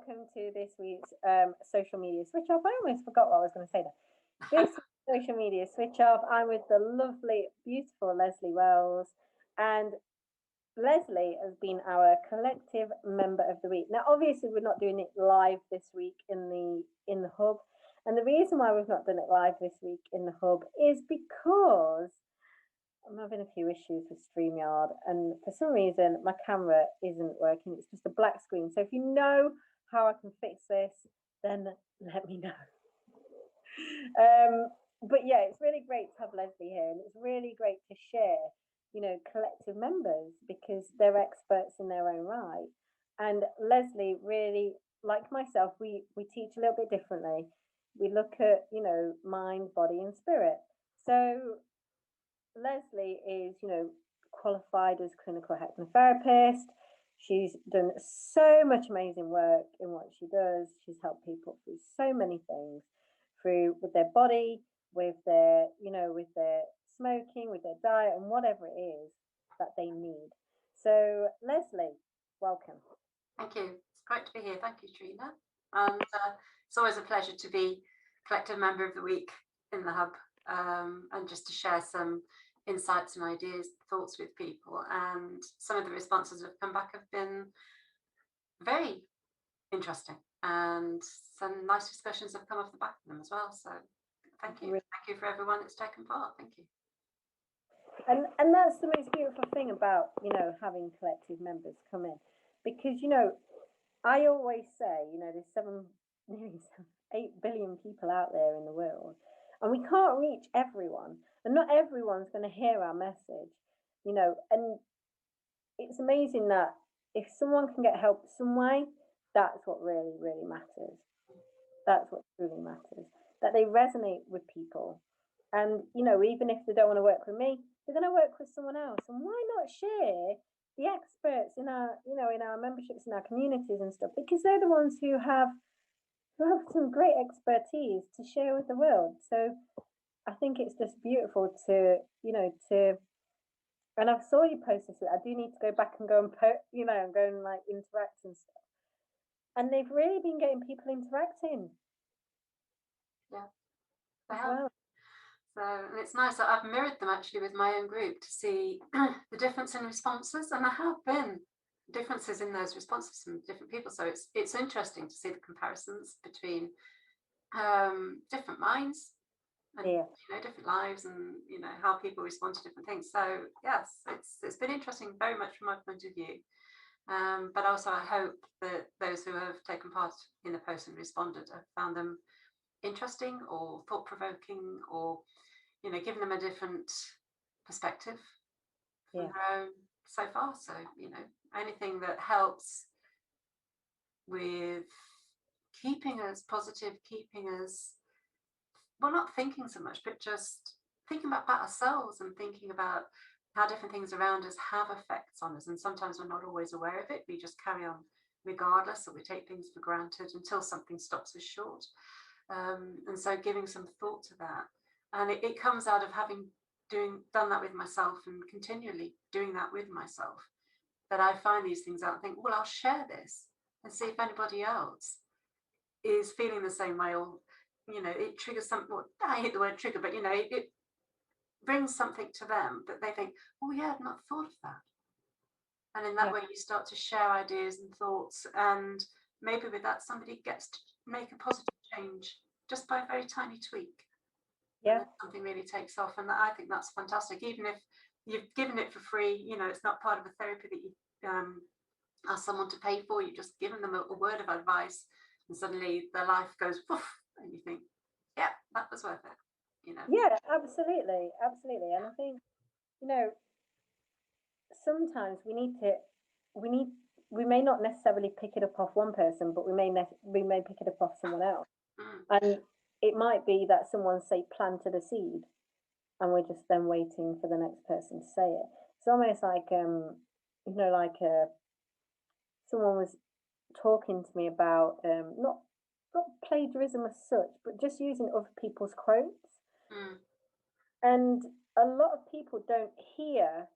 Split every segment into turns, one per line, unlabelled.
welcome to this week's social media switch off. I almost forgot what I was going to say there. This social media switch off. I'm with the lovely, beautiful Lesley Wells, and Lesley has been our collective member of the week. Now, obviously, we're not doing it live this week in the hub, and the reason why we've not done it live this week in the hub is because I'm having a few issues with StreamYard, and for some reason my camera isn't working. It's just a black screen. So if you know how I can fix this, then let me know. But yeah, it's really great to have Lesley here, and it's really great to share, collective members, because they're experts in their own right. And Lesley really, like myself, we teach a little bit differently. We look at, mind, body, and spirit. So Lesley is, qualified as clinical hypnotherapist. She's done so much amazing work in what she does. She's helped people through so many things, through with their body, with their, with their smoking, with their diet, and whatever it is that they need. So, Lesley, welcome.
Thank you. It's great to be here. Thank you, Trina. And it's always a pleasure to be Collective Member of the Week in the Hub, and just to share some insights and ideas, thoughts with people. And some of the responses that have come back have been very interesting, and some nice discussions have come off the back of them as well. So thank you. Thank you for everyone that's taken part. Thank you.
And that's the most beautiful thing about, having collective members come in, because, I always say, there's nearly 8 billion people out there in the world, and we can't reach everyone, and not everyone's going to hear our message, and it's amazing that if someone can get help some way, that's what really, really matters. That's what truly matters, that they resonate with people. And, even if they don't want to work with me, they're going to work with someone else. And why not share the experts in our, in our memberships, in our communities and stuff, because they're the ones who have some great expertise to share with the world. So I think it's just beautiful to, and I saw you post this. I do need to go back and go and and go and like interact and stuff. And they've really been getting people interacting.
Yeah. Well. So it's nice that I've mirrored them actually with my own group to see the difference in responses, and there have been differences in those responses from different people. So it's interesting to see the comparisons between different minds and different lives, and how people respond to different things. So yes, it's been interesting very much from my point of view. But also I hope that those who have taken part in the post and responded have found them interesting or thought-provoking, or giving them a different perspective from their own so far. So anything that helps with keeping us positive, keeping us not thinking so much, but just thinking about ourselves and thinking about how different things around us have effects on us. And sometimes we're not always aware of it. We just carry on regardless, or we take things for granted until something stops us short. And so giving some thought to that, and it comes out of having done that with myself and continually doing that with myself, that I find these things out and think, well, I'll share this and see if anybody else is feeling the same way, or it triggers something. Well, I hate the word trigger, but it brings something to them that they think, oh yeah, I've not thought of that. And in that way you start to share ideas and thoughts, and maybe with that somebody gets to make a positive change just by a very tiny tweak. Yeah, something really takes off, and I think that's fantastic. Even if you've given it for free, it's not part of a therapy that you ask someone to pay for. You've just given them a word of advice, and suddenly their life goes poof, and you think, yeah, that was worth it.
Yeah, absolutely, and I think sometimes we may not necessarily pick it up off one person, but we may pick it up off someone else. And it might be that someone, say, planted a seed, and we're just then waiting for the next person to say it. It's almost like someone was talking to me about not plagiarism as such, but just using other people's quotes. And a lot of people don't hear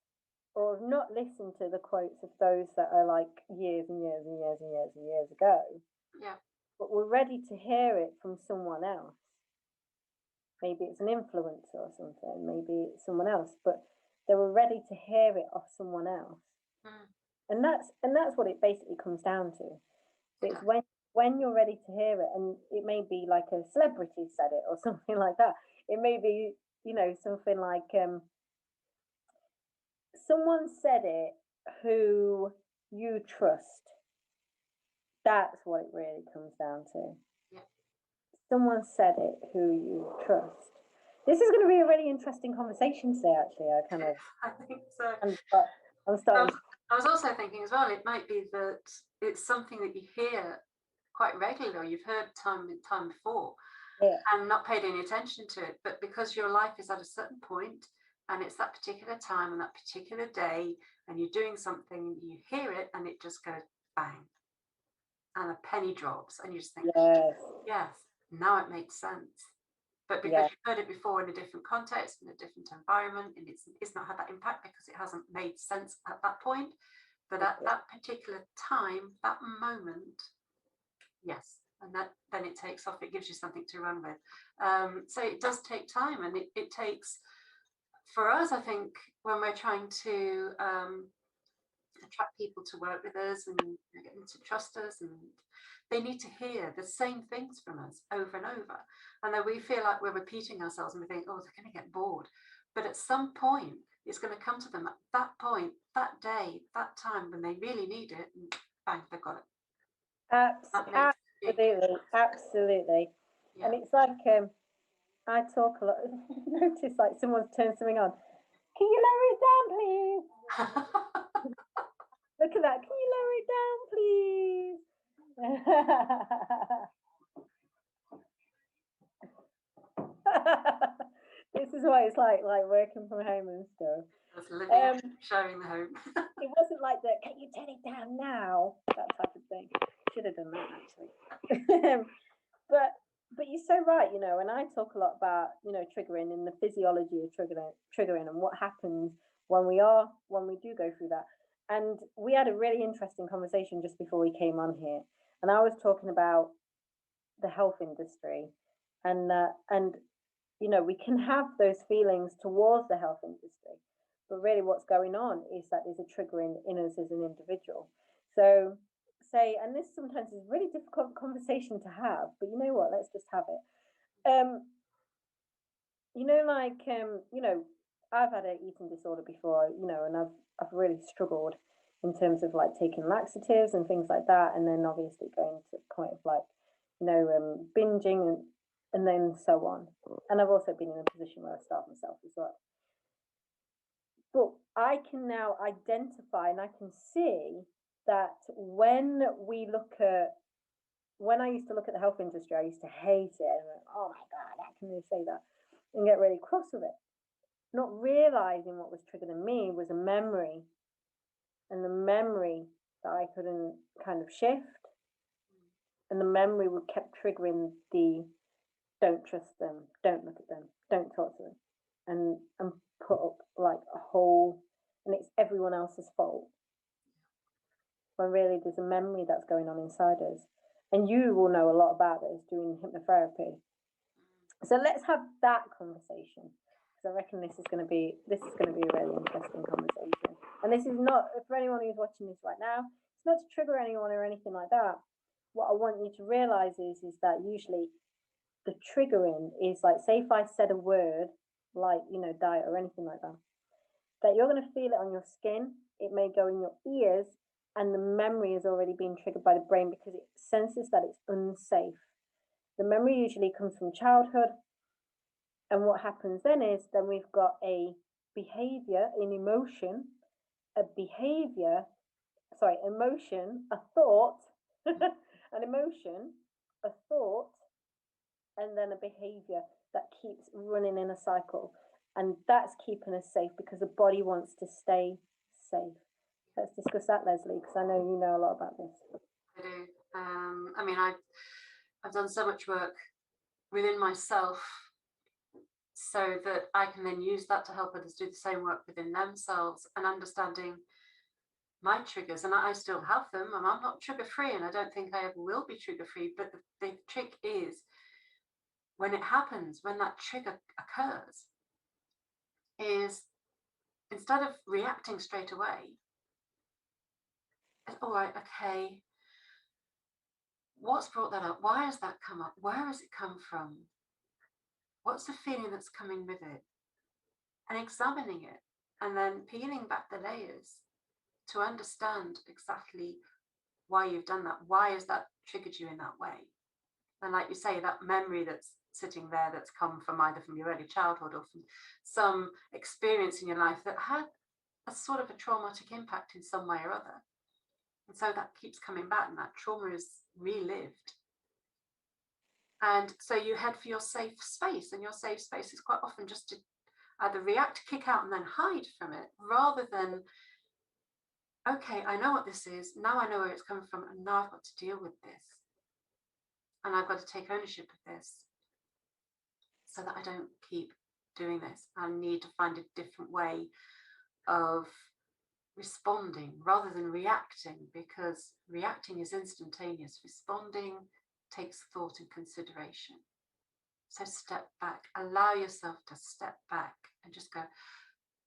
or not listen to the quotes of those that are like years and years and years and years and years ago.
Yeah.
But we're ready to hear it from someone else. Maybe it's an influencer or something, maybe it's someone else, but they were ready to hear it off someone else.
Mm.
And that's what it basically comes down to. It's when you're ready to hear it, and it may be like a celebrity said it or something like that. It may be, something like someone said it who you trust. That's what it really comes down to.
Yeah.
Someone said it who you trust. This is going to be a really interesting conversation today, actually.
I think so.
I'm starting.
I was also thinking as well, it might be that it's something that you hear quite regularly, or you've heard time and time before,
Yeah.
and not paid any attention to it. But because your life is at a certain point, and it's that particular time and that particular day, and you're doing something, you hear it, and it just goes bang, and a penny drops, and you just think, yes, now it makes sense. But because you've heard it before in a different context, in a different environment, and it's not had that impact because it hasn't made sense at that point. But at that particular time, that moment, yes, and then it takes off. It gives you something to run with. So it does take time, and it takes, for us, I think, when we're trying to attract people to work with us and get them to trust us, and they need to hear the same things from us over and over. And then we feel like we're repeating ourselves, and we think, oh, they're going to get bored. But at some point, it's going to come to them at that point, that day, that time when they really need it, and bang, they've got it.
Absolutely. Yeah. And it's like I talk a lot. Notice like someone's turned something on. Can you lower it down, please? Look at that. Can you lower it down, please? This is what it's like working from home and stuff.
Sharing the home.
It wasn't like that. Can you turn it down now? That type of thing. Should have done that actually. But you're so right, and I talk a lot about, triggering and the physiology of triggering and what happens when we do go through that. And we had a really interesting conversation just before we came on here. And I was talking about the health industry and we can have those feelings towards the health industry, but really what's going on is that there's a triggering in us as an individual. So and this sometimes is a really difficult conversation to have, but you know what, let's just have it. I've had an eating disorder before, and I've really struggled in terms of like taking laxatives and things like that, and then obviously going to the point of like, binging and then so on. And I've also been in a position where I starved myself as well. But I can now identify and I can see that when I used to look at the health industry, I used to hate it. And went, oh my God, how can they say that? And get really cross with it. Not realizing what was triggered in me was a memory. And the memory that I couldn't kind of shift. And the memory would kept triggering the don't trust them, don't look at them, don't talk to them. And put up like a whole, and it's everyone else's fault. When really there's a memory that's going on inside us. And you will know a lot about this doing hypnotherapy. So let's have that conversation. Because I reckon this is going to be a really interesting conversation. And this is not, for anyone who's watching this right now, it's not to trigger anyone or anything like that. What I want you to realize is that usually the triggering is like, say if I said a word like, diet or anything like that you're going to feel it on your skin. It may go in your ears, and the memory has already been triggered by the brain because it senses that it's unsafe. The memory usually comes from childhood. And what happens then is we've got a behavior, an emotion, a thought, an emotion, a thought, and then a behavior that keeps running in a cycle. And that's keeping us safe because the body wants to stay safe. Let's discuss that, Lesley, because I know you know a lot about this.
I do. I've done so much work within myself so that I can then use that to help others do the same work within themselves, and understanding my triggers, and I still have them, and I'm not trigger free, and I don't think I ever will be trigger free. But the trick is, when it happens, when that trigger occurs, is instead of reacting straight away, all right, okay, what's brought that up? Why has that come up? Where has it come from? What's the feeling that's coming with it? And examining it, and then peeling back the layers to understand exactly why you've done that. Why has that triggered you in that way? And like you say, that memory that's sitting there, that's come from either from your early childhood or from some experience in your life that had a sort of a traumatic impact in some way or other. And so that keeps coming back, and that trauma is relived. And so you head for your safe space, and your safe space is quite often just to either react, kick out, and then hide from it, rather than, okay, I know what this is, now I know where it's coming from, and now I've got to deal with this. And I've got to take ownership of this so that I don't keep doing this. I need to find a different way of responding rather than reacting, because reacting is instantaneous. Responding takes thought and consideration. So step back, allow yourself to step back and just go,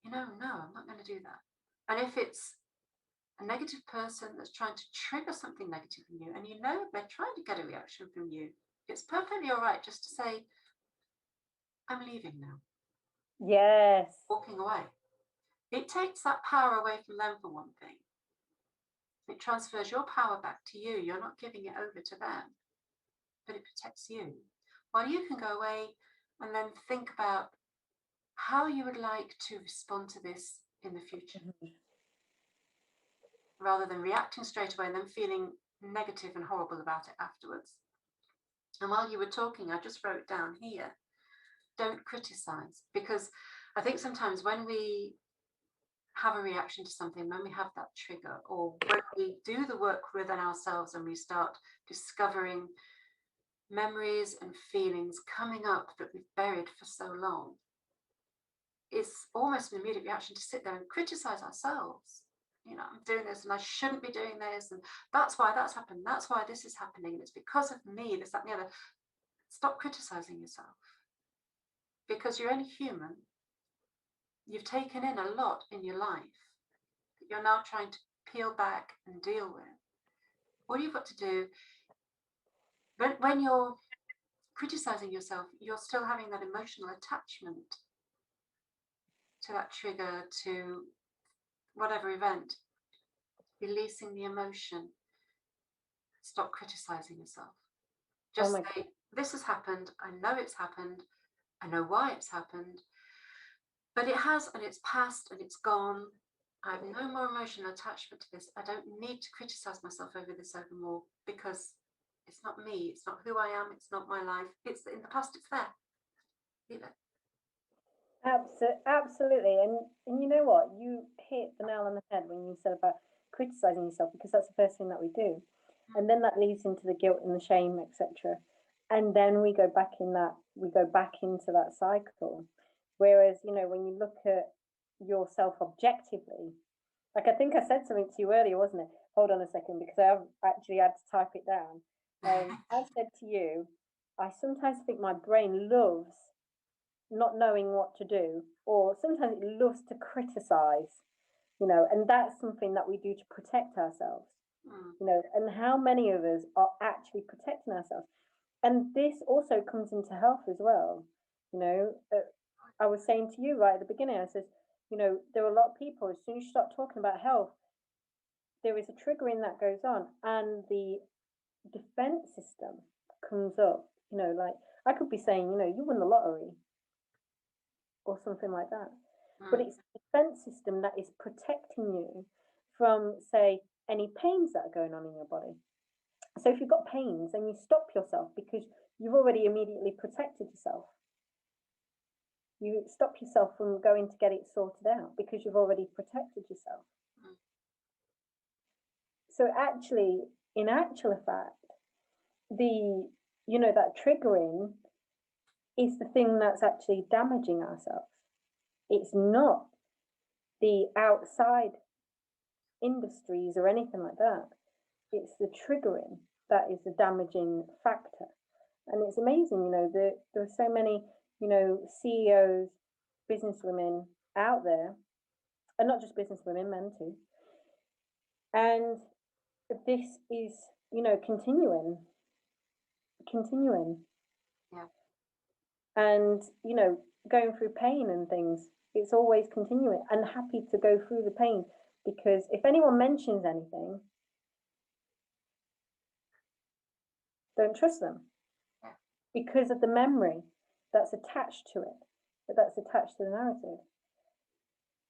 no, I'm not going to do that. And if it's a negative person that's trying to trigger something negative in you, and they're trying to get a reaction from you, it's perfectly all right just to say, I'm leaving now.
Yes.
Walking away. It takes that power away from them, for one thing. It transfers your power back to you. You're not giving it over to them, but it protects you. While you can go away and then think about how you would like to respond to this in the future, rather than reacting straight away and then feeling negative and horrible about it afterwards. And while you were talking, I just wrote down here, don't criticize, because I think sometimes when we have a reaction to something, when we have that trigger, or when we do the work within ourselves and we start discovering memories and feelings coming up that we've buried for so long, it's almost an immediate reaction to sit there and criticize ourselves. I'm doing this and I shouldn't be doing this, and that's why that's happened, that's why this is happening, and it's because of me, this, that, and the other. Stop criticizing yourself, because you're only human. You've taken in a lot in your life that you're now trying to peel back and deal with. All you've got to do, when you're criticizing yourself, you're still having that emotional attachment to that trigger, to whatever event. Releasing the emotion. Stop criticizing yourself. Just say, this has happened. I know it's happened. I know why it's happened. But it has, and it's past, and it's gone. I have no more emotional attachment to this. I don't need to criticize myself over this more, because it's not me. It's not who I am. It's not my life. It's in the past. It's there. Leave it.
Absolutely. And you know what? You hit the nail on the head when you said about criticizing yourself, because that's the first thing that we do. And then that leads into the guilt and the shame, etc. And then we go back into that cycle. Whereas, when you look at yourself objectively, like I think I said something to you earlier, wasn't it? Hold on a second, because I actually had to type it down. I said to you, I sometimes think my brain loves not knowing what to do, or sometimes it loves to criticize, and that's something that we do to protect ourselves, and how many of us are actually protecting ourselves. And this also comes into health as well. I was saying to you right at the beginning, I said, there are a lot of people, as soon as you start talking about health, there is a triggering that goes on, and the defense system comes up. Like I could be saying, you won the lottery or something like that. But it's the defense system that is protecting you from, say, any pains that are going on in your body. So if you've got pains, then you stop yourself because you've already immediately protected yourself. You stop yourself from going to get it sorted out because you've already protected yourself. So actually, in actual fact, that triggering is the thing that's actually damaging ourselves. It's not the outside industries or anything like that. It's the triggering that is the damaging factor. And it's amazing, you know, there are so many, you know, CEOs, businesswomen out there, and not just businesswomen, men too. And this is, you know, continuing.
Yeah.
And, you know, going through pain and things, it's always continuing, and happy to go through the pain, because if anyone mentions anything, don't trust them.
Yeah.
Because of the memory that's attached to it, that's attached to the narrative.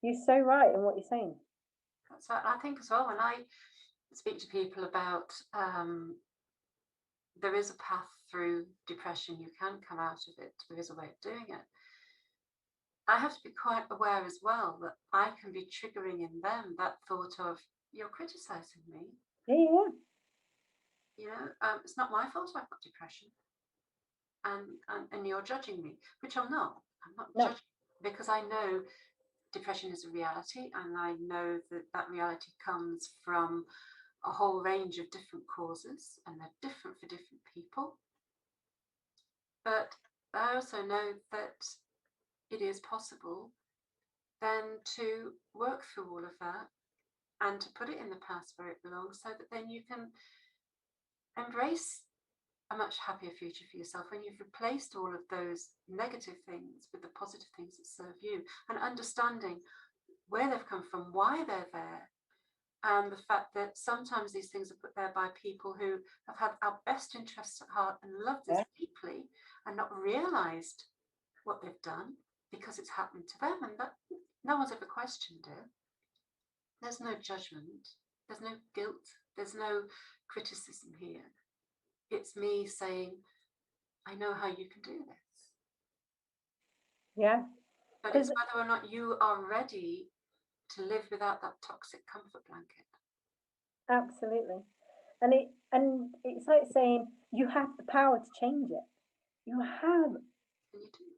You're so right in what you're saying.
That's right. I think as well, when I speak to people about there is a path through depression, you can come out of it, there is a way of doing it. I have to be quite aware as well that I can be triggering in them that thought of, you're criticizing me.
Yeah.
You know, it's not my fault I've got depression. And you're judging me, which I'm not. I'm not judging, because I know depression is a reality, and I know that that reality comes from a whole range of different causes, and they're different for different people. But I also know that it is possible then to work through all of that and to put it in the past where it belongs, so that then you can embrace a much happier future for yourself when you've replaced all of those negative things with the positive things that serve you, and understanding where they've come from, why they're there, and the fact that sometimes these things are put there by people who have had our best interests at heart and loved us deeply, and not realized what they've done because it's happened to them, and that no one's ever questioned it. There's no judgment, there's no guilt, there's no criticism here. It's me saying, I know how you can do this.
Yeah.
But it's whether or not you are ready to live without that toxic comfort blanket.
Absolutely. And it's like saying you have the power to change it. You have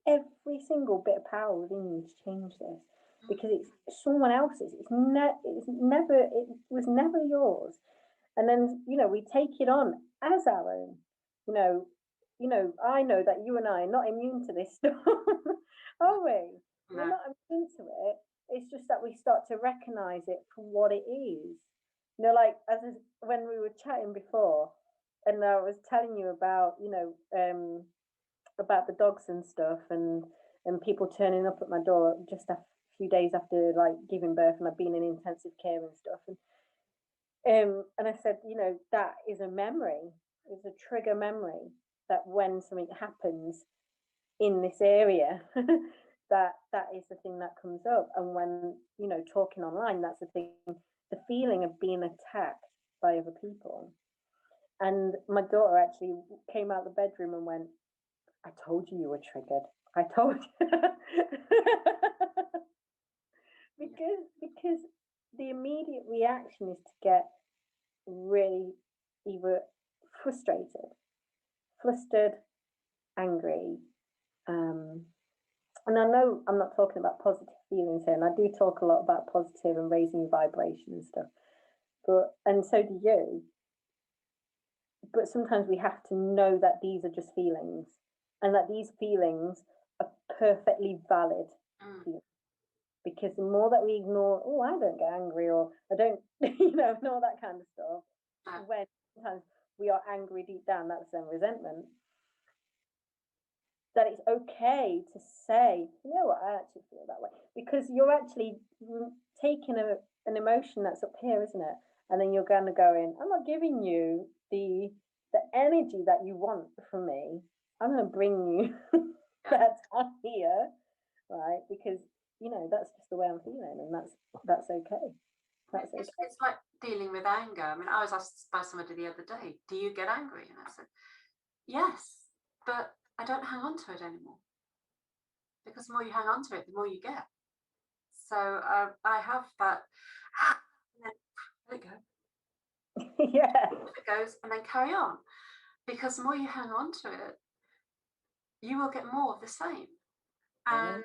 every single bit of power within you to change this, because it's someone else's. It was never yours. And then, you know, we take it on as our own. You know, I know that you and I are not immune to this stuff, are we? No. We're not immune to it. It's just that we start to recognize it for what it is. You know, like when we were chatting before, and I was telling you about, you know, about the dogs and stuff, and people turning up at my door just a few days after like giving birth, and I've been in intensive care and stuff, and I said, you know, that is a memory, it's a trigger memory, that when something happens in this area, that is the thing that comes up. And when, you know, talking online, that's the thing, the feeling of being attacked by other people. And my daughter actually came out of the bedroom and went, I told you were triggered. I told you. because the immediate reaction is to get really either frustrated, flustered, angry. And I know I'm not talking about positive feelings here, and I do talk a lot about positive and raising your vibration and stuff. And so do you. But sometimes we have to know that these are just feelings, and that these feelings are perfectly valid feelings. Because the more that we ignore, oh, I don't get angry, or I don't, you know, and all that kind of stuff, when sometimes we are angry deep down, that's then resentment, that it's okay to say, you know what, I actually feel that way. Because you're actually taking an emotion that's up here, isn't it? And then you're going to go in, I'm not giving you the energy that you want from me. I'm going to bring you that down here, right? Because, you know, that's just the way I'm feeling, and that's okay. That's okay.
It's like dealing with anger. I mean, I was asked by somebody the other day, do you get angry? And I said, yes, but I don't hang on to it anymore. Because the more you hang on to it, the more you get. So I have that, and then let it go.
Yeah.
It goes, and then carry on. Because the more you hang on to it, you will get more of the same. And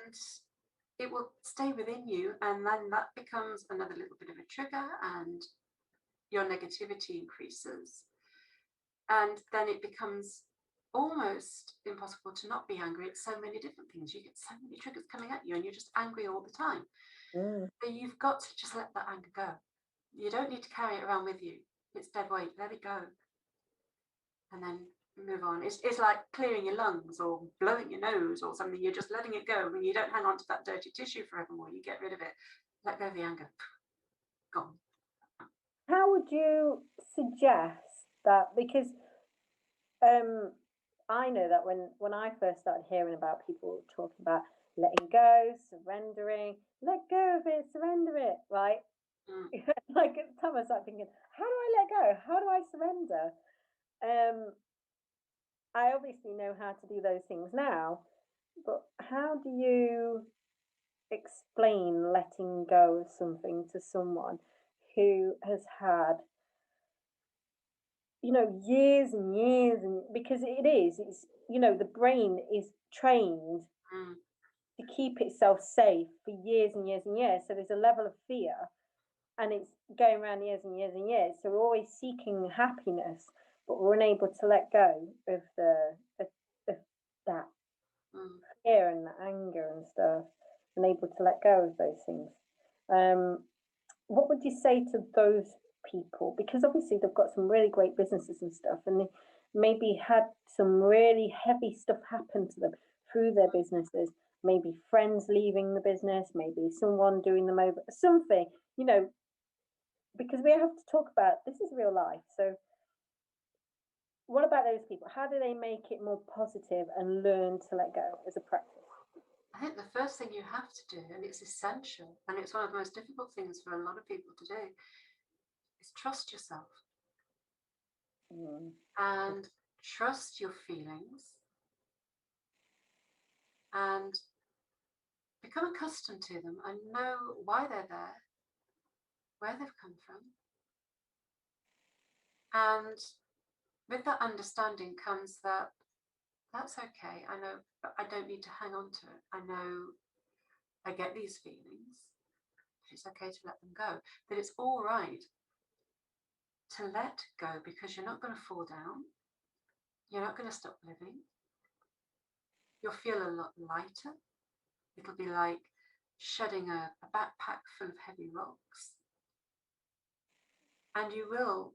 it will stay within you, and then that becomes another little bit of a trigger, and your negativity increases, and then it becomes almost impossible to not be angry at so many different things. You get so many triggers coming at you, and you're just angry all the time. So you've got to just let that anger go. You don't need to carry it around with you. It's dead weight. Let it go, and then move on. It's like clearing your lungs or blowing your nose or something. You're just letting it go, and you don't hang on to that dirty tissue forevermore. You get rid of it. Let go of the anger. Gone.
How would you suggest that? Because I know that when I first started hearing about people talking about letting go, surrendering, let go of it, surrender it, right? Like at the time I was like thinking, how do I let go? How do I surrender? I obviously know how to do those things now, but how do you explain letting go of something to someone who has had, years and years, and because it's, the brain is trained to keep itself safe for years and years and years. So there's a level of fear, and it's going around years and years and years. So we're always seeking happiness, but we're unable to let go of that fear and the anger and stuff, unable to let go of those things. What would you say to those people? Because obviously they've got some really great businesses and stuff, and they maybe had some really heavy stuff happen to them through their businesses. Maybe friends leaving the business, maybe someone doing them over, something, because we have to talk about this is real life. So what about those people? How do they make it more positive and learn to let go as a practice?
I think the first thing you have to do, and it's essential, and it's one of the most difficult things for a lot of people to do, is trust yourself. And trust your feelings, and become accustomed to them and know why they're there, where they've come from. And with that understanding comes that that's okay. I know, but I don't need to hang on to it. I know I get these feelings. It's okay to let them go. That it's all right to let go, because you're not going to fall down. You're not going to stop living. You'll feel a lot lighter. It'll be like shedding a backpack full of heavy rocks. And you will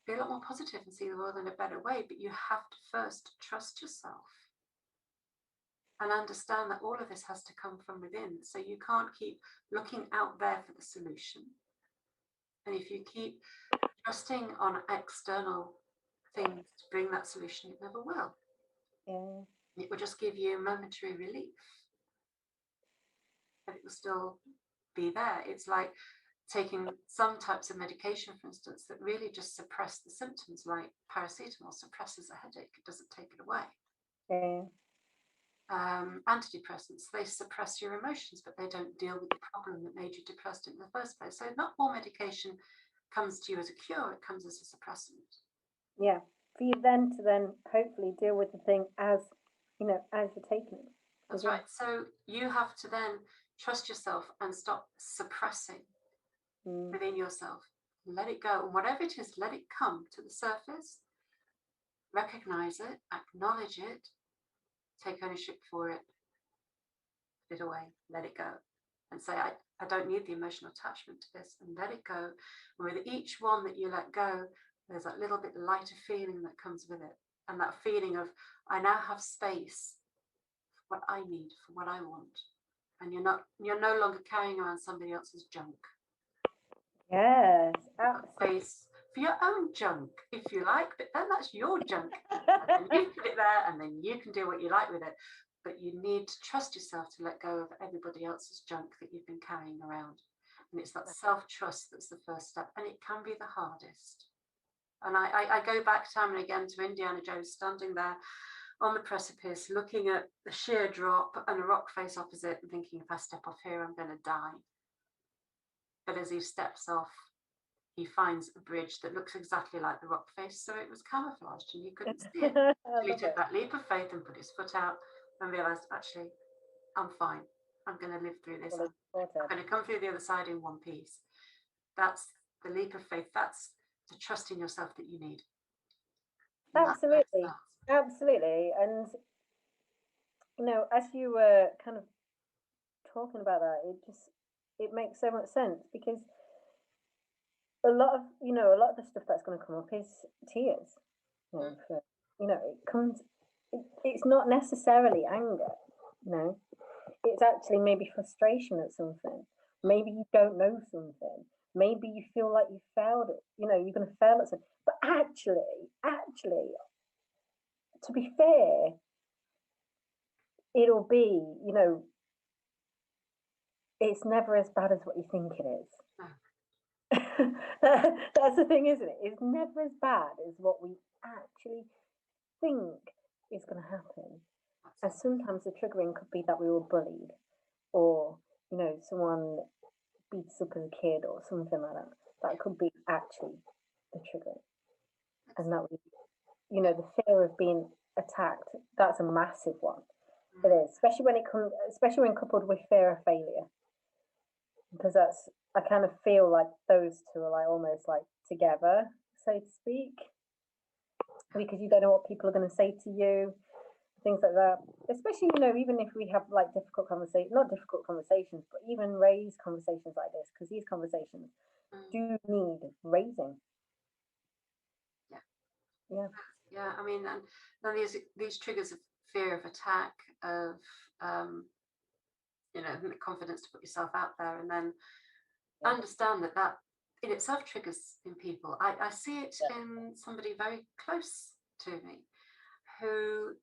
be a lot more positive and see the world in a better way. But you have to first trust yourself and understand that all of this has to come from within. So you can't keep looking out there for the solution. And if you keep trusting on external things to bring that solution, it never will.
Yeah.
It will just give you momentary relief, but it will still be there. It's like taking some types of medication, for instance, that really just suppress the symptoms, like paracetamol suppresses a headache. It doesn't take it away.
Yeah.
Antidepressants, they suppress your emotions, but they don't deal with the problem that made you depressed in the first place. So not all medication comes to you as a cure, it comes as a suppressant.
Yeah, for you then to hopefully deal with the thing as you're taking it.
That's right. So you have to then trust yourself and stop suppressing within yourself. Let it go. And whatever it is, let it come to the surface. Recognize it, acknowledge it, take ownership for it, put it away, let it go. And say, I don't need the emotional attachment to this, and let it go. And with each one that you let go, there's that little bit lighter feeling that comes with it. And that feeling of, I now have space for what I need, for what I want. And you're no longer carrying around somebody else's junk.
Yes,
absolutely. Space for your own junk, if you like, but then that's your junk. And you put it there, and then you can do what you like with it. But you need to trust yourself to let go of everybody else's junk that you've been carrying around. And it's that self-trust that's the first step. And it can be the hardest. And I go back time and again to Indiana Jones standing there on the precipice, looking at the sheer drop and a rock face opposite and thinking, if I step off here, I'm going to die. But as he steps off, he finds a bridge that looks exactly like the rock face. So it was camouflaged and you couldn't see it. So he took that leap of faith and put his foot out and realized, actually, I'm fine. I'm going to live through this.
Fully
I'm
supported.
going to come through the other side in one piece. That's the leap of faith. That's the trust in yourself that you need. And that's where it
Absolutely.
starts.
Absolutely. And, you know, as you were kind of talking about that, it makes so much sense, because a lot of the stuff that's going to come up is tears. You know, for, it comes. It's not necessarily anger. You know, it's actually maybe frustration at something. Maybe you don't know something. Maybe you feel like you failed it. You know, you're going to fail at something. But actually, to be fair, it'll be, it's never as bad as what you think it is. That's the thing, isn't it? It's never as bad as what we actually think is going to happen. And sometimes the triggering could be that we were bullied, or someone beats up as a kid, or something like that. That could be actually the triggering, and that we, the fear of being attacked. That's a massive one. It is, especially when coupled with fear of failure, because I kind of feel like those two are like almost like together, so to speak, because you don't know what people are going to say to you, things like that. Especially, even if we have like not difficult conversations, but even raised conversations like this, because these conversations do need raising.
Yeah. I mean, and these triggers of fear of attack, of the confidence to put yourself out there, and then understand that in itself triggers in people. I see it in somebody very close to me who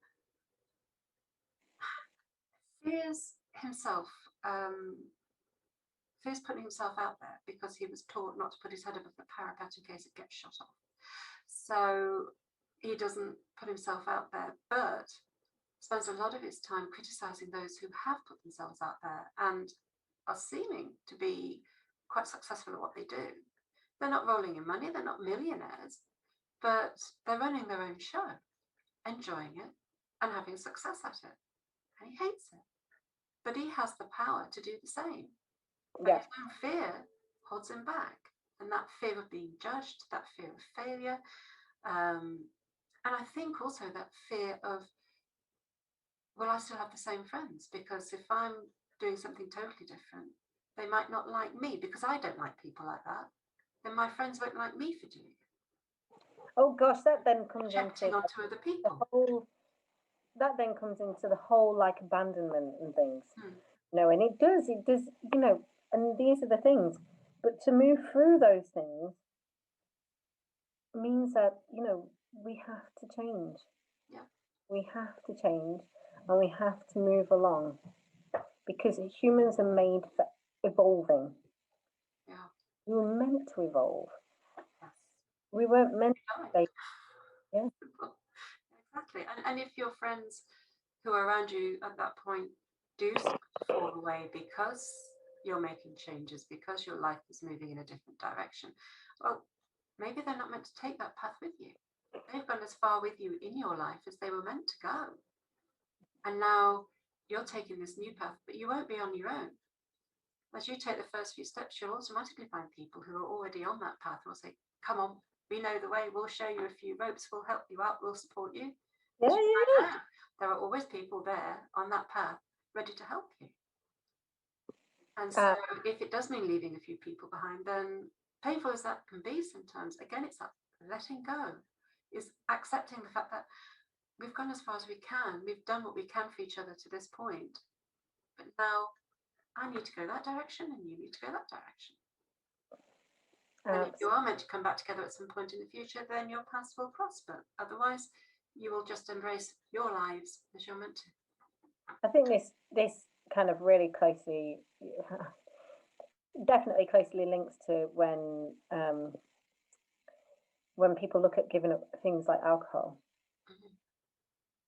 fears putting himself out there, because he was taught not to put his head above the parapet in case it gets shot off. So he doesn't put himself out there, but spends a lot of his time criticizing those who have put themselves out there and are seeming to be quite successful at what they do. They're not rolling in money, they're not millionaires, but they're running their own show, enjoying it and having success at it. And he hates it. But he has the power to do the same. But his own fear holds him back. And that fear of being judged, that fear of failure. And I think also that fear of, will I still have the same friends? Because if I'm doing something totally different, they might not like me, because I don't like people like that. Then my friends won't like me for doing it.
Oh gosh, that then comes
projecting onto other people.
That then comes into the whole like abandonment and things. And it does, and these are the things. But to move through those things means that, we have to change.
Yeah.
We have to change, and we have to move along, because humans are made for evolving.
Yeah.
We were meant to evolve.
Yes.
We weren't meant to stay. Yeah.
Exactly. And if your friends who are around you at that point do fall away because you're making changes, because your life is moving in a different direction, well, maybe they're not meant to take that path with you. They've gone as far with you in your life as they were meant to go. And now you're taking this new path, but you won't be on your own. As you take the first few steps, you'll automatically find people who are already on that path and will say, come on, we know the way, we'll show you a few ropes, we'll help you out, we'll support you.
Yeah.
There are always people there on that path ready to help you. And so if it does mean leaving a few people behind, then painful as that can be sometimes, again, it's that letting go, is accepting the fact that we've gone as far as we can, we've done what we can for each other to this point, but now I need to go that direction and you need to go that direction. And if you are meant to come back together at some point in the future, then your paths will cross, but otherwise you will just embrace your lives as you're meant to.
I think this kind of really definitely closely links to when people look at giving up things like alcohol.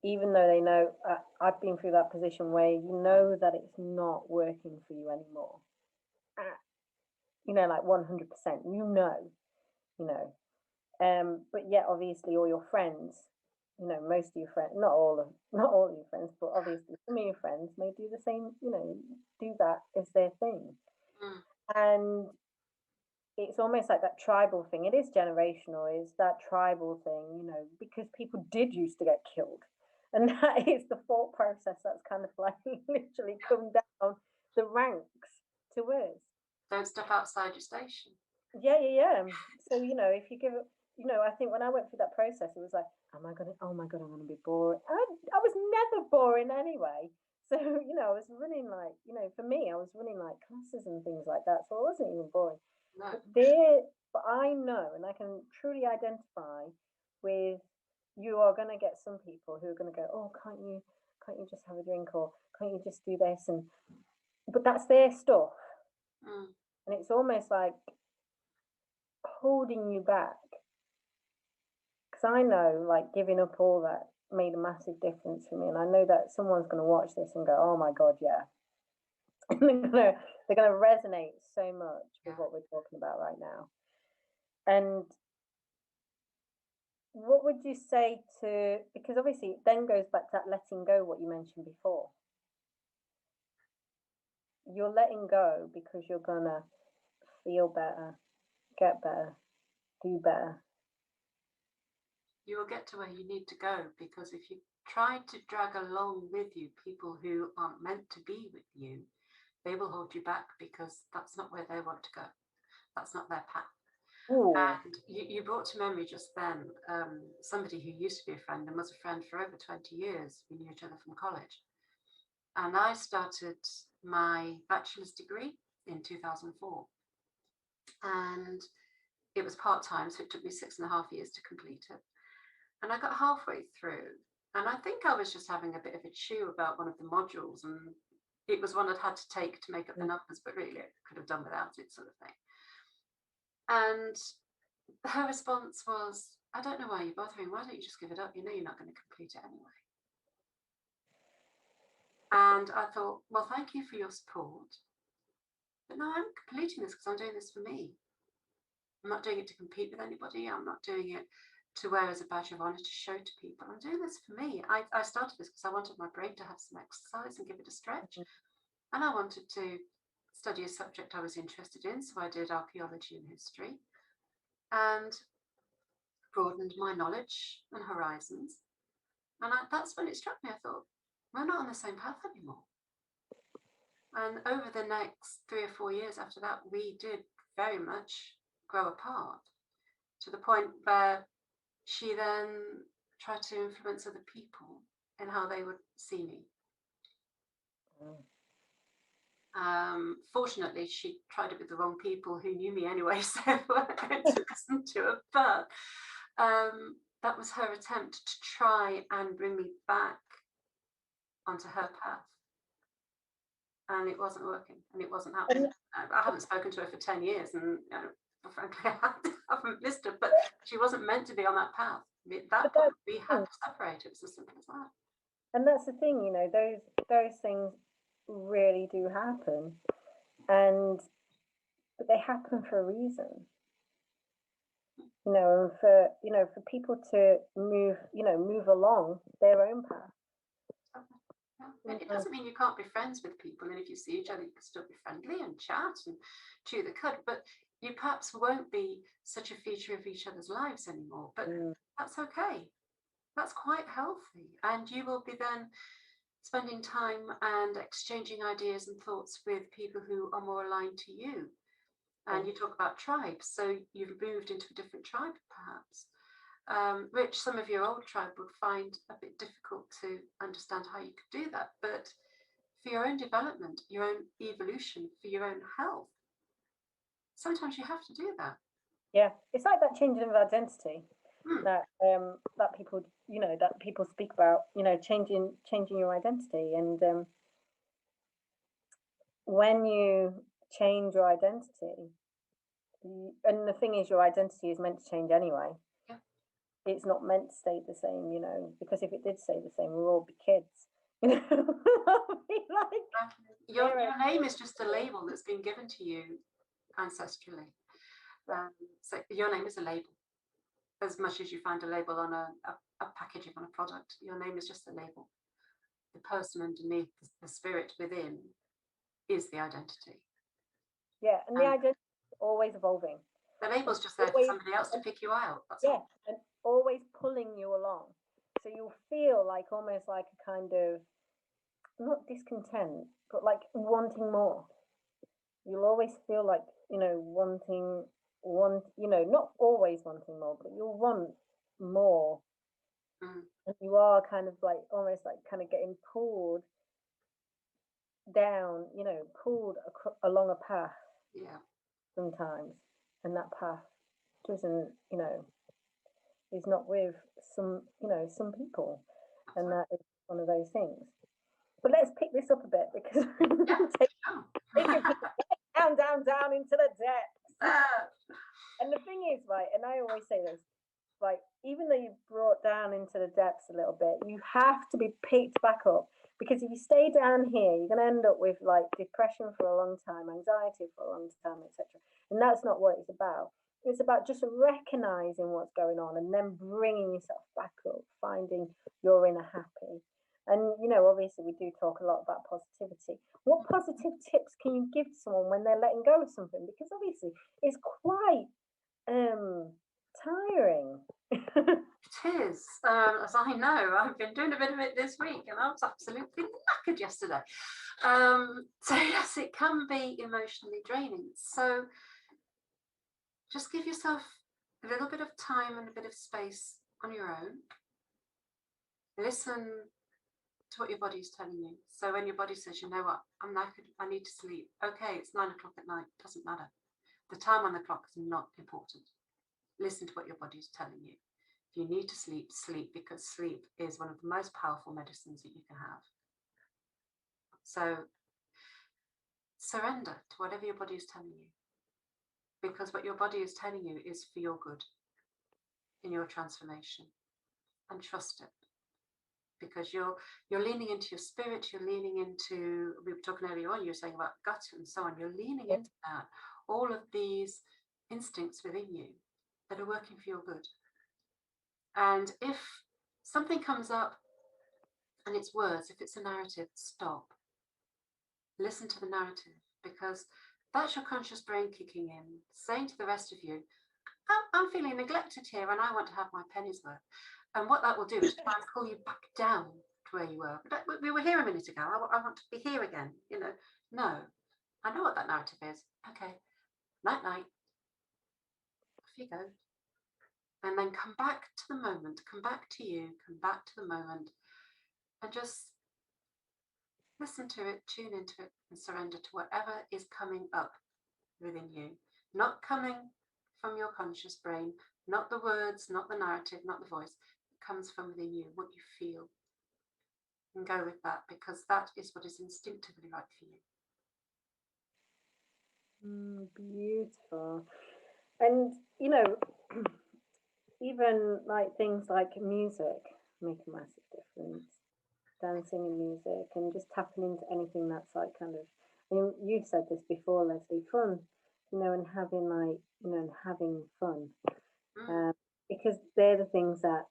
Even though they know, I've been through that position where you know that it's not working for you anymore. Like 100%, but yet obviously all your friends you know, most of your friends, not all of your friends, but obviously some of your friends may do the same, you know, do that as their thing.
Mm.
And it's almost like that tribal thing. It is generational, it's that tribal thing, you know, because people did used to get killed. And that is the thought process that's kind of like literally come down the ranks to us.
Don't step outside your station.
Yeah, yeah, yeah. So, you know, if you give it, you know, I think when I went through that process, it was like, oh my God, I'm going to be boring. I was never boring anyway. So, you know, I was running like, you know, for me, I was running like classes and things like that. So I wasn't even boring.
No.
But I know, and I can truly identify with, you are going to get some people who are going to go, oh, can't you just have a drink, or can't you just do this? But that's their stuff.
Mm.
And it's almost like holding you back. Because I know, like, giving up all that made a massive difference for me. And I know that someone's going to watch this and go, oh my God, yeah. And they're gonna resonate so much with what we're talking about right now. And what would you say to, because obviously it then goes back to that letting go, what you mentioned before. You're letting go because you're gonna feel better, get better, do better.
You will get to where you need to go, because if you try to drag along with you people who aren't meant to be with you, they will hold you back, because that's not where they want to go. That's not their path.
Ooh.
And you brought to memory just then somebody who used to be a friend and was a friend for over 20 years. We knew each other from college. And I started my bachelor's degree in 2004. And it was part-time, so it took me 6.5 years to complete it. And I got halfway through, and I think I was just having a bit of a chew about one of the modules, and it was one I'd had to take to make up the numbers, but really I could have done without it, sort of thing. And her response was, I don't know why you're bothering. Why don't you just give it up? You know you're not going to complete it anyway. And I thought, well, thank you for your support. But no, I'm completing this because I'm doing this for me. I'm not doing it to compete with anybody. I'm not doing it to wear as a badge of honor to show to people. I'm doing this for me. I started this because I wanted my brain to have some exercise and give it a stretch. And I wanted to study a subject I was interested in. So I did archaeology and history and broadened my knowledge and horizons. And that's when it struck me. I thought, we're not on the same path anymore. And over the next 3 or 4 years after that, we did very much grow apart, to the point where she then tried to influence other people in how they would see me. Fortunately, she tried it with the wrong people who knew me anyway, so I weren't going to listen to her. But that was her attempt to try and bring me back onto her path. And it wasn't working, and it wasn't happening. I haven't spoken to her for 10 years, and frankly, I haven't missed her, but she wasn't meant to be on that path. At that point, we had to separate. It was as simple as that.
And that's the thing, you know, those things really do happen, but they happen for a reason. You know, for people to move along their own path.
It doesn't mean you can't be friends with people, and if you see each other, you can still be friendly and chat and chew the cud, but you perhaps won't be such a feature of each other's lives anymore. But that's okay. That's quite healthy, and you will be then spending time and exchanging ideas and thoughts with people who are more aligned to you. And you talk about tribes, so you've moved into a different tribe perhaps, which some of your old tribe would find a bit difficult to understand how you could do that. But for your own development, your own evolution, for your own health, sometimes you have to do that.
Yeah, it's like that changing of identity that people speak about, changing your identity. And when you change your identity, and the thing is, your identity is meant to change anyway.
Yeah.
It's not meant to stay the same, because if it did stay the same, we'll all be kids.
Your name is just a label that's been given to you ancestrally. So your name is a label. as much as you find a label on a packaging on a product. Your name is just a label. The person underneath, the spirit within, is the identity.
Yeah, and the identity is always evolving.
The label's just there for somebody else to pick you out. That's all.
And always pulling you along. So you'll feel like almost like a kind of, not discontent, but like wanting more. You'll always feel like, you know, not always wanting more, but you'll want more. And you are kind of like almost like kind of getting pulled down, you know, pulled along a path.
Yeah.
Sometimes, and that path doesn't, you know, is not with some, you know, some people, and that is one of those things. But let's pick this up a bit, because take it down into the depths. And the thing is, right, and I always say this, like, even though you've brought down into the depths a little bit, you have to be picked back up, because if you stay down here, you're going to end up with like depression for a long time, anxiety for a long time, etc. And that's not what it's about. It's about just recognizing what's going on and then bringing yourself back up, finding your inner happy. And, you know, obviously we do talk a lot about positivity. What positive tips can you give to someone when they're letting go of something? Because obviously it's quite tiring.
It is, as I know. I've been doing a bit of it this week, and I was absolutely knackered yesterday. So yes, it can be emotionally draining. So just give yourself a little bit of time and a bit of space on your own. Listen to what your body is telling you. So when your body says, you know what, I'm knackered, I need to sleep. Okay, it's 9 o'clock at night, doesn't matter. The time on the clock is not important. Listen to what your body is telling you. If you need to sleep, sleep, because sleep is one of the most powerful medicines that you can have. So surrender to whatever your body is telling you, because what your body is telling you is for your good in your transformation, and trust it, because you're leaning into your spirit, you're leaning into, we were talking earlier on, you were saying about gut and so on, you're leaning into that, all of these instincts within you that are working for your good. And if something comes up and it's words, if it's a narrative, stop. Listen to the narrative, because that's your conscious brain kicking in, saying to the rest of you, I'm feeling neglected here and I want to have my penny's worth. And what that will do is try and pull you back down to where you were. But we were here a minute ago. I want to be here again. You know, no, I know what that narrative is. Okay, night, night. Off you go. And then come back to the moment, come back to you, come back to the moment, and just listen to it, tune into it, and surrender to whatever is coming up within you. Not coming from your conscious brain, not the words, not the narrative, not the voice. It comes from within you, what you feel. And go with that, because that is what is instinctively right for you.
Beautiful. And, you know, even like things like music make a massive difference. Dancing and music, and just tapping into anything that's like kind of, I mean, you've said this before, Lesley, fun, you know, and having like, you know, and having fun, because they're the things that,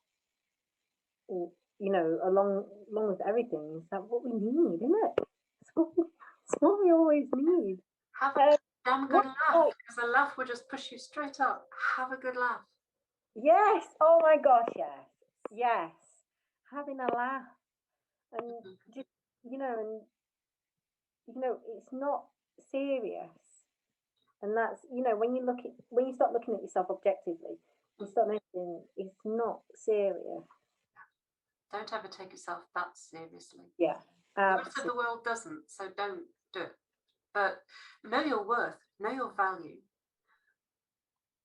you know, along with everything, is that what we need, isn't it? It's what we always need.
Have a damn good laugh, because a laugh will just push you straight up. Have a good laugh.
Yes. Oh my gosh, yes. Yes. Having a laugh. And just, you know, and you know, it's not serious. And that's, you know, when you start looking at yourself objectively, you start thinking it's not serious.
Don't ever take yourself that seriously.
Yeah.
The rest of the world doesn't, so don't do it. But know your worth, know your value,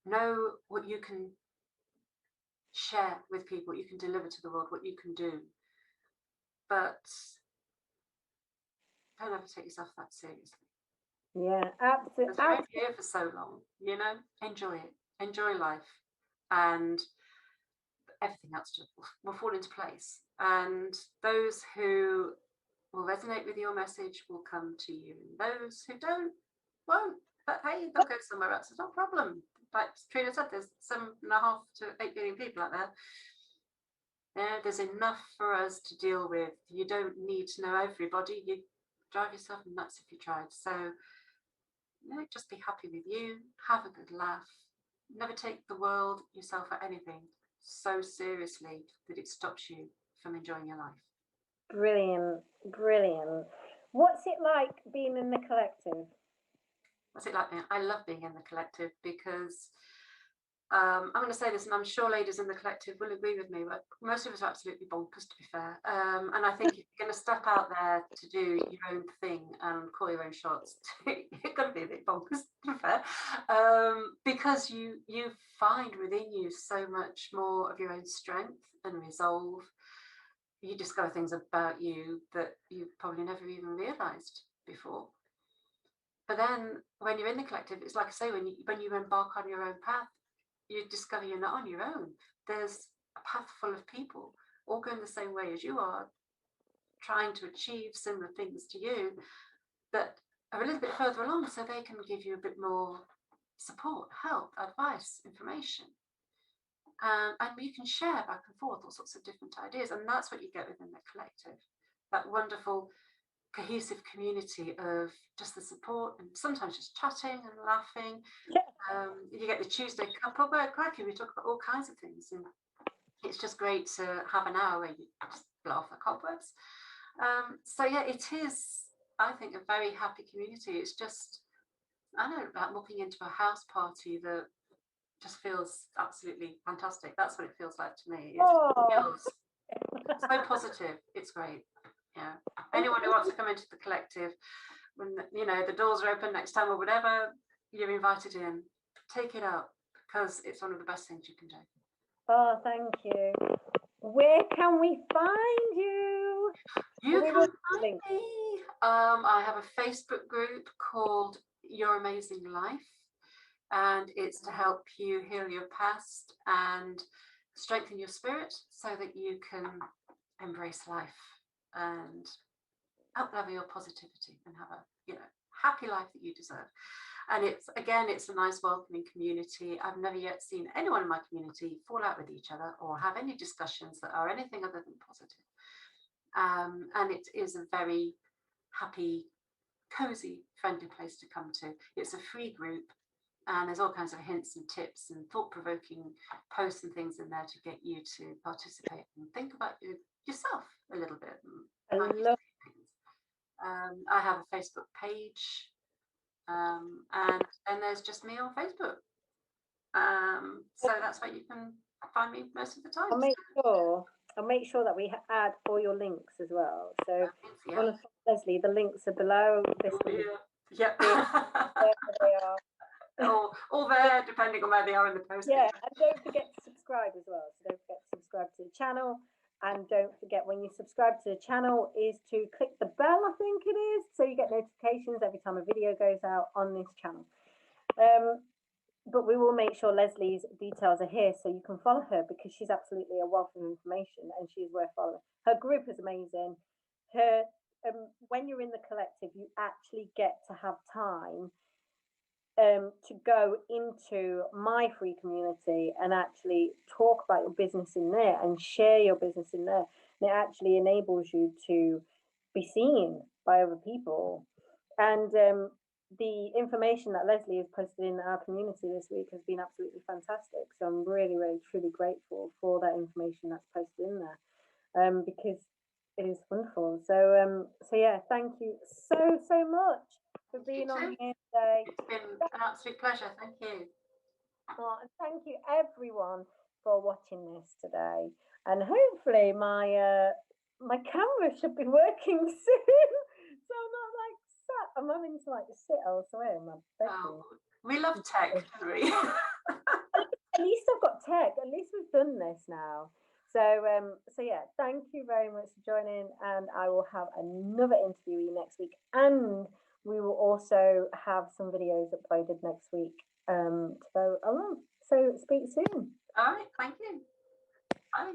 know what you can share with people, what you can deliver to the world, what you can do. But don't ever take yourself that seriously.
Yeah, absolutely.
Because you're here for so long, you know, enjoy it, enjoy life, and everything else just will fall into place. And those who will resonate with your message will come to you. And those who don't, won't. But hey, they'll go somewhere else. It's no problem. like Trina said, there's 7.5 to 8 billion people out there. There's enough for us to deal with. You don't need to know everybody. You drive yourself nuts if you tried. So, just be happy with you. Have a good laugh. Never take the world, yourself, or anything so seriously that it stops you from enjoying your life.
Brilliant, brilliant. What's it like being in the collective?
What's it like being? I love being in the collective because I'm going to say this, and I'm sure ladies in the collective will agree with me, but most of us are absolutely bonkers, to be fair. And I think if you're going to step out there to do your own thing and call your own shots, you're going to be a bit bonkers, to be fair, because you find within you so much more of your own strength and resolve. You discover things about you that you've probably never even realised before. But then when you're in the collective, it's like I say, when you embark on your own path, you discover you're not on your own. There's a path full of people all going the same way as you are, trying to achieve similar things to you that are a little bit further along, so they can give you a bit more support, help, advice, information. And you can share back and forth all sorts of different ideas. And that's what you get within the collective, that wonderful cohesive community of just the support and sometimes just chatting and laughing. You get the Tuesday couple where cracking, we talk about all kinds of things, and it's just great to have an hour where you just blow off the cobwebs. So yeah, it is, I think, a very happy community. It's just, I don't know, about walking into a house party that just feels absolutely fantastic. That's what it feels like to me. It feels so positive. It's great. Yeah. Anyone who wants to come into the collective, when the doors are open next time or whatever, you're invited in. Take it up, because it's one of the best things you can do.
Oh, thank you. Where can we find you?
You can find me. I have a Facebook group called Your Amazing Life, and it's to help you heal your past and strengthen your spirit so that you can embrace life and up-level your positivity and have a happy life that you deserve. And it's a nice welcoming community. I've never yet seen anyone in my community fall out with each other or have any discussions that are anything other than positive. And it is a very happy, cozy, friendly place to come to. It's a free group, and there's all kinds of hints and tips and thought-provoking posts and things in there to get you to participate and think about yourself a little bit. I have a Facebook page, and there's just me on Facebook. So that's where you can find me most of the time.
I'll make sure that we add all your links as well. So if you want to follow Lesley, the links are below this one.
Yeah.
There they are.
all there, depending on where they are in the post.
Yeah, and don't forget to subscribe as well. So don't forget to subscribe to the channel. And don't forget, when you subscribe to the channel, is to click the bell, I think it is, so you get notifications every time a video goes out on this channel. But we will make sure Lesley's details are here so you can follow her, because she's absolutely a wealth of information and she's worth following. Her group is amazing. When you're in the collective, you actually get to have time to go into my free community and actually talk about your business in there and share your business in there. And it actually enables you to be seen by other people. And the information that Lesley has posted in our community this week has been absolutely fantastic. So I'm really, really, truly grateful for that information that's posted in there, because it is wonderful. So yeah, thank you so much for being on here today.
It's been an absolute pleasure. Thank you.
And thank you everyone for watching this today. And hopefully my camera should be working soon. So I'm not like sat. I'm having to like sit elsewhere in my bedroom.
We love tech, don't we?
At least I've got tech. At least we've done this now. So yeah, thank you very much for joining, and I will have another interview next week, and we will also have some videos uploaded next week to go along. So speak soon.
All right, thank you. Bye.